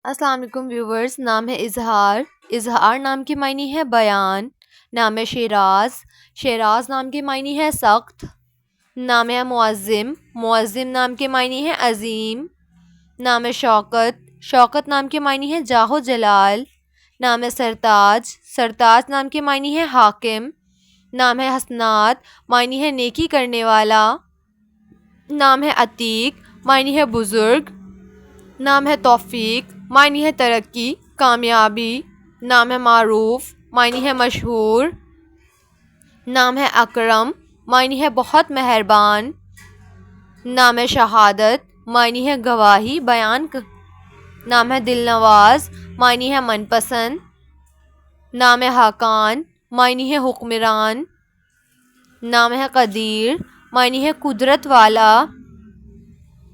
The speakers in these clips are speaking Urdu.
السلام علیکم ویورز. نام ہے اظہار. اظہار نام کے معنی ہے بیان. نام ہے شیراز. شیراز نام کے معنی ہے سخت. نام ہے معظم. معظم نام کے معنی ہے عظیم. نام ہے شوکت. شوکت نام کے معنی ہے جاہ و جلال. نام ہے سرتاج. سرتاج نام کے معنی ہے حاکم. نام ہے حسنات. معنی ہے نیکی کرنے والا. نام ہے عتیق. معنی ہے بزرگ. نام ہے توفیق. معنی ہے ترقی، کامیابی. نام ہے معروف. معنی ہے مشہور. نام ہے اکرم. معنی ہے بہت مہربان. نام ہے شہادت. معنی ہے گواہی بیان نام ہے دل نواز. معنی ہے من پسند. نام ہے حقان. معنی ہے حکمران. نام ہے قدیر. معنی ہے قدرت والا.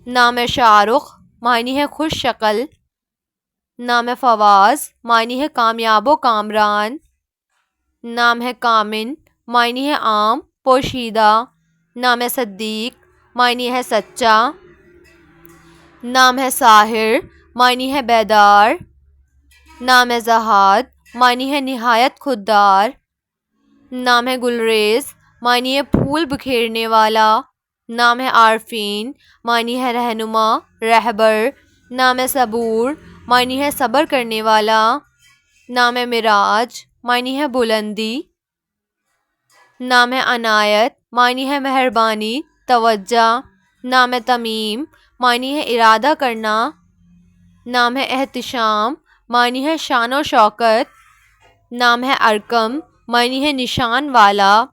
نام ہے شاہ رخ. معنی ہے خوش شکل. نام ہے فواز. معنی ہے کامیاب و کامران. نام ہے کامن. معنی ہے عام پوشیدہ. نام ہے صدیق. معنی ہے سچا. نام ہے ساحر. معنی ہے بیدار. نام ہے زہاد. معنی ہے نہایت خوددار. نام ہے گلریز. معنی ہے پھول بکھیرنے والا. نام ہے عارفین. معنی ہے رہنما، رہبر. نام ہے صبور. معنی ہے صبر کرنے والا. نام ہے معراج. معنی ہے بلندی. نام ہے عنایت. معنی ہے مہربانی، توجہ. نام ہے تمیم. معنی ہے ارادہ کرنا. نام ہے احتشام. معنی ہے شان و شوکت. نام ہے ارقم. معنی ہے نشان والا.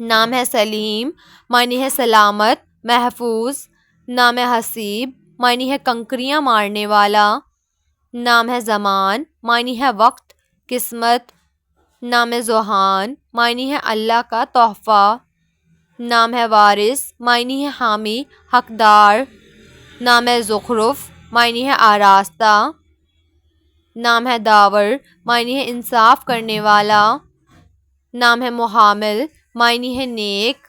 نام ہے سلیم. معنی ہے سلامت، محفوظ. نام ہے حسیب. معنی ہے کنکریاں مارنے والا. نام ہے زمان. معنی ہے وقت، قسمت. نام ہے ذوحان. معنی ہے اللہ کا تحفہ. نام ہے وارث. معنی ہے حامی، حقدار. نام ہے زخرف. معنی ہے آراستہ. نام ہے داور. معنی ہے انصاف کرنے والا. نام ہے محامل. معنی ہے نیک.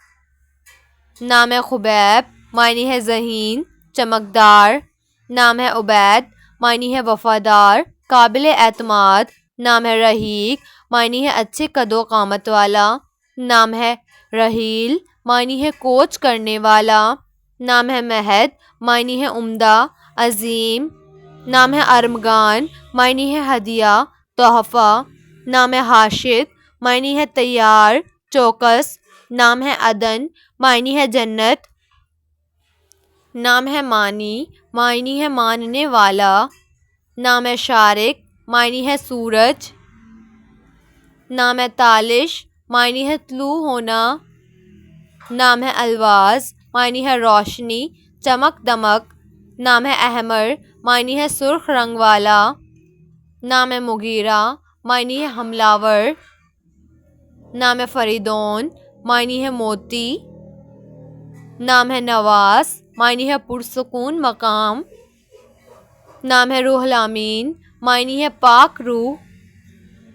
نام ہے خبیب. معنی ہے ذہین، چمکدار. نام ہے عبید. معنی ہے وفادار، قابل اعتماد. نام ہے رحیق. معنی ہے اچھے قد و قامت والا. نام ہے رحیل. معنی ہے کوچ کرنے والا. نام ہے مہد. معنی ہے عمدہ، عظیم. نام ہے ارمغان. معنی ہے ہدیہ، تحفہ. نام ہے حاشد. معنی ہے تیار، چوکس. نام ہے عدن. معنی ہے جنت. نام ہے مانی. معنی ہے ماننے والا. نام ہے شارق. معنی ہے سورج. نام ہے تالش. معنی ہے طلوع ہونا. نام ہے الواز. معنی ہے روشنی، چمک دمک. نام ہے احمر. معنی ہے سرخ رنگ والا. نام ہے مغیرہ. معنی ہے حملہ ور. نام ہے فریدون. معنی ہے موتی. نام ہے نواس. معنی ہے پرسکون مقام. نام ہے روح الامین. معنی ہے پاک روح.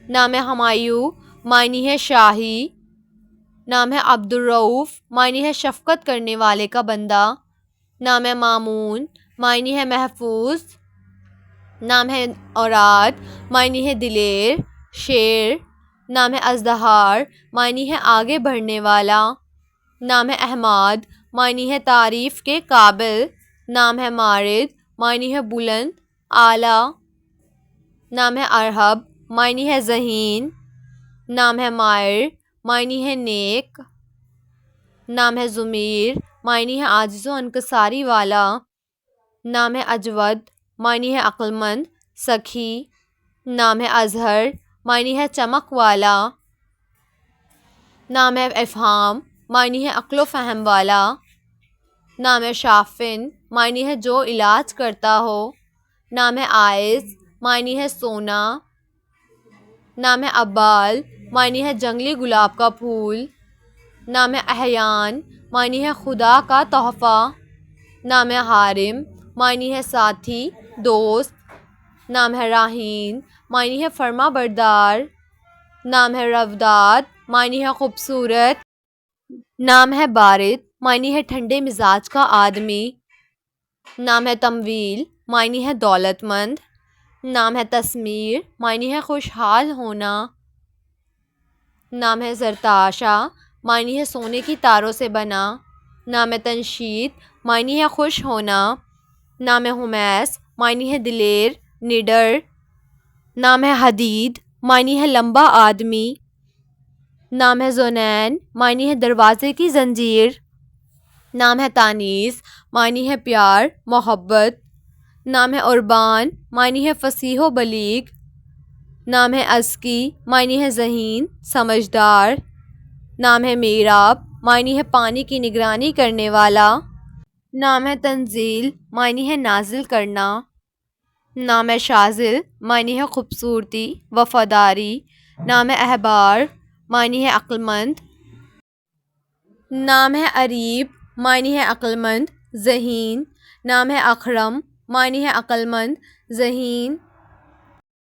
نام ہے ہمایوں. معنی ہے شاہی. نام ہے عبد الرؤف. معنی ہے شفقت کرنے والے کا بندہ. نام ہے مامون. معنی ہے محفوظ. نام ہے اوراد. معنی ہے دلیر، شیر. نام ہے ازدہار. معنی ہے آگے بڑھنے والا. نام ہے احمد. معنی ہے تعریف کے قابل. نام ہے مارد. معنی ہے بلند، اعلیٰ. نام ہے ارہب. معنی ہے ذہین. نام ہے مائر. معنی ہے نیک. نام ہے ضمیر. معنی ہے عاجز و انکساری والا. نام ہے اجود. معنی ہے عقل مند، سخی. نام ہے اظہر. معنی ہے چمک والا. نام ہے افہام. معنی ہے عقل و فہم والا. نام ہے شافن. معنی ہے جو علاج کرتا ہو. نام ہے آئس. معنی ہے سونا. نام ہے ابال. معنی ہے جنگلی گلاب کا پھول. نام ہے احیان. معنی ہے خدا کا تحفہ. نام ہے حارم. معنی ہے ساتھی، دوست. نام ہے راہین. معنی ہے فرما بردار. نام ہے روداد. معنی ہے خوبصورت. نام ہے بارد. معنی ہے ٹھنڈے مزاج کا آدمی. نام ہے تمویل. معنی ہے دولت مند. نام ہے تسمیر، معنی ہے خوشحال ہونا۔ نام ہے زرتاشا، معنی ہے سونے کی تاروں سے بنا۔ نام ہے تنشید، معنی ہے خوش ہونا۔ نام ہے حمیس، معنی ہے دلیر، نڈر۔ نام ہے حدید، معنی ہے لمبا آدمی۔ نام ہے زنین، معنی ہے دروازے کی زنجیر۔ نام ہے تانیث، معنی ہے پیار، محبت۔ نام ہے عربان، معنی ہے فصیح و بلیغ۔ نام ہے ازکی، معنی ہے ذہین، سمجھدار۔ نام ہے میراب، معنی ہے پانی کی نگرانی کرنے والا۔ نام ہے تنزیل، معنی ہے نازل کرنا۔ نام ہے شاذل، معنی ہے خوبصورتی، وفاداری۔ نام ہے احبار، معنی ہے عقلمند۔ نام ہے اریب، معنی ہے عقلمند، ذہین۔ نام ہے اکرم، معنی ہے عقلمند، ذہین۔